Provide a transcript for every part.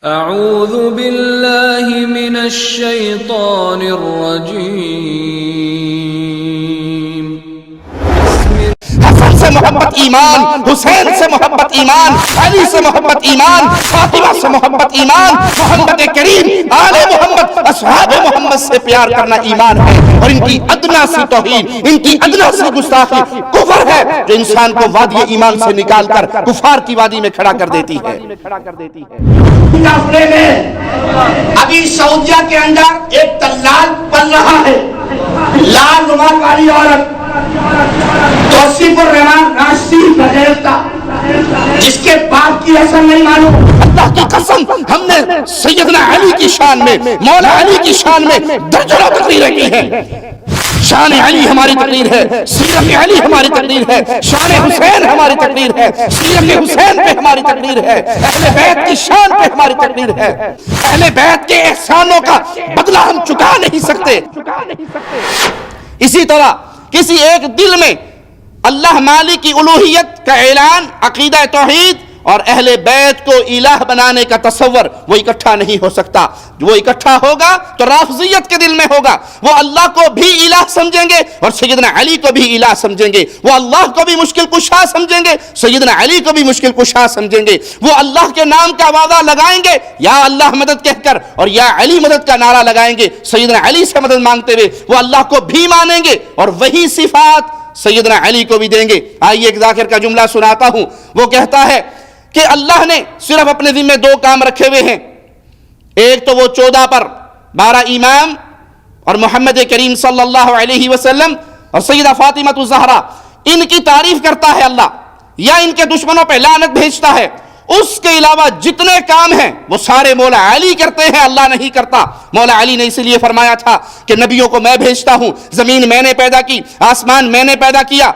اعوذ باللہ من الشیطان الرجیم حسن سے محبت ایمان، حسین سے محبت ایمان، علی سے محبت ایمان، فاطمہ سے محبت ایمان، محمد کریم، آل محمد، اصحاب محمد سے پیار کرنا ایمان ہے۔ اور ان کی ادنا سی توہین، ان کی ادنا سی گستاخی کفر ہے جو انسان کو وادی ایمان سے نکال کر کفار کی وادی میں کھڑا کر دیتی ہے۔ ابھی سعودیہ کے اندر ایک دلال پل رہا ہے، لال نما کاری عورت توصیف الرحمان راشدی بدلتا، جس کے باپ کی اثر نہیں معلوم۔ اللہ کی قسم، ہم نے سیدنا علی کی شان میں، مولا علی کی شان میں درجنوں تقریریں کی ہیں۔ شان علی ہماری تقریر ہے، سیرت علی ہماری تقریر ہے، شان حسین ہماری تقریر ہے، سیرت حسین پہ ہماری تقریر ہے، اہل بیت کی شان پہ ہماری تقریر ہے۔ اہل بیت کے احسانوں کا بدلہ ہم چکا نہیں سکتے۔ اسی طرح کسی ایک دل میں اللہ مالک کی الوہیت کا اعلان، عقیدہ توحید اور اہل بیت کو الہ بنانے کا تصور، وہ اکٹھا نہیں ہو سکتا۔ وہ اکٹھا ہوگا تو رافضیت کے دل میں ہوگا، وہ اللہ کو بھی الہ سمجھیں گے اور سیدنا علی کو بھی الہ سمجھیں گے، وہ اللہ کو بھی مشکل کشا سمجھیں گے، سیدنا علی کو بھی مشکل کشا سمجھیں گے، وہ اللہ کے نام کا وعدہ لگائیں گے یا اللہ مدد کہہ کر اور یا علی مدد کا نعرہ لگائیں گے، سیدنا علی سے مدد مانگتے ہوئے وہ اللہ کو بھی مانیں گے اور وہی صفات سیدنا علی کو بھی دیں گے۔ آئیے ایک ذاکر کا جملہ سناتا ہوں، وہ کہتا ہے کہ اللہ نے صرف اپنے ذمہ دو کام رکھے ہوئے ہیں، ایک تو وہ 14 پر 12 امام اور محمد کریم صلی اللہ علیہ وسلم اور سیدہ فاطمہ الزہرا، ان کی تعریف کرتا ہے اللہ یا ان کے دشمنوں پہ لعنت بھیجتا ہے۔ اس کے علاوہ جتنے کام ہیں وہ سارے مولا علی کرتے ہیں، اللہ نہیں کرتا۔ مولا علی نے اس لیے فرمایا تھا کہ نبیوں کو میں بھیجتا ہوں، زمین میں نے پیدا کی، آسمان میں نے پیدا کیا،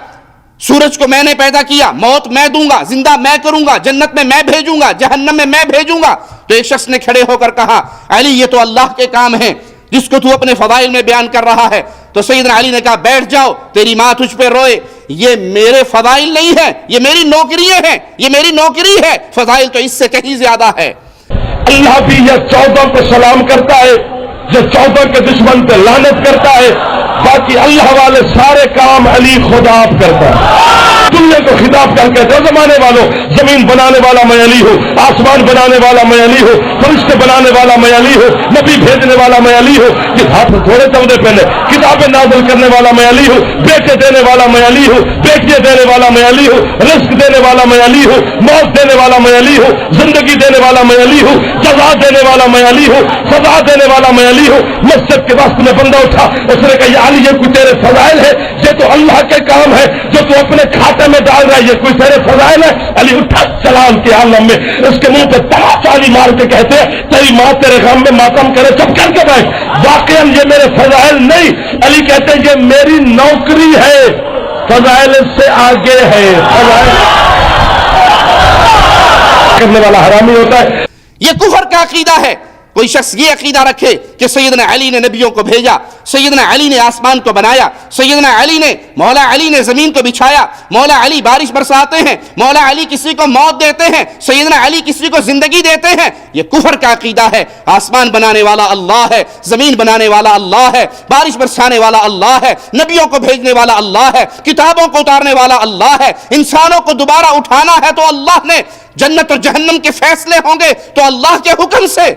سورج کو میں نے پیدا کیا، موت میں دوں گا، زندہ میں کروں گا، جنت میں میں بھیجوں گا، جہنم میں میں بھیجوں گا۔ تو ایک شخص نے کھڑے ہو کر کہا، علی یہ تو اللہ کے کام ہیں جس کو تو اپنے فضائل میں بیان کر رہا ہے۔ تو سیدنا علی نے کہا، بیٹھ جاؤ، تیری ماں تجھ پہ روئے، یہ میرے فضائل نہیں ہے، یہ میری نوکریاں ہیں، یہ میری نوکری ہے، فضائل تو اس سے کہیں زیادہ ہے۔ اللہ بھی یہ 14 کو سلام کرتا ہے، جو 14 کے دشمن پہ لعنت کرتا ہے، باقی اللہ والے سارے کام علی خدا آپ کرتا ہے۔ دنیا کو خطاب کر کے دو زمانے والوں، زمین بنانے والا میں علی ہوں، آسمان بنانے والا میں علی ہوں، فرشتے بنانے والا میں علی ہوں، نبی بھیجنے والا میں علی ہوں، کہ ہاتھ میں تھوڑے چودے پہلے کتابیں نازل کرنے والا میں علی ہوں، بیٹے دینے والا میں علی ہوں، بیٹیاں دینے والا میں علی ہوں، رزق دینے والا میں علی ہوں، موت دینے والا میں علی ہوں، زندگی دینے والا میں علی ہوں، جزا دینے والا میں علی ہوں، سزا دینے والا میں علی ہوں۔ مسجد کے واسطے میں بندہ اٹھا، اس نے کہا، یا علی یہ کوئی تیرے فضائل ہے؟ یہ تو اللہ کے کام ہے جو تو اپنے کھاتے میں ڈال رہا ہے، یہ کوئی تیرے فضائل ہے؟ علی اٹھا سلام کے عالم میں اس کے منہ پہ تماچا علی مار کے کہتے ہیں، تیری ماں تیرے غم میں ماتم کرے، چپ کر کے بیٹھ، واقعا یہ میرے فضائل نہیں۔ علی کہتے ہیں یہ میری نوکری ہے، فضائل سے آگے ہے، فضائل کرنے والا حرامی ہوتا ہے۔ یہ کفر کا عقیدہ ہے۔ کوئی شخص یہ عقیدہ رکھے کہ سیدنا علی نے نبیوں کو بھیجا، سیدنا علی نے آسمان کو بنایا، سیدنا علی نے، مولا علی نے زمین کو بچھایا، مولا علی بارش برساتے ہیں، مولا علی کسی کو موت دیتے ہیں، سیدنا علی کسی کو زندگی دیتے ہیں، یہ کفر کا عقیدہ ہے۔ آسمان بنانے والا اللہ ہے، زمین بنانے والا اللہ ہے، بارش برسانے والا اللہ ہے، نبیوں کو بھیجنے والا اللہ ہے، کتابوں کو اتارنے والا اللہ ہے، انسانوں کو دوبارہ اٹھانا ہے تو اللہ نے، جنت اور جہنم کے فیصلے ہوں گے تو اللہ کے حکم سے۔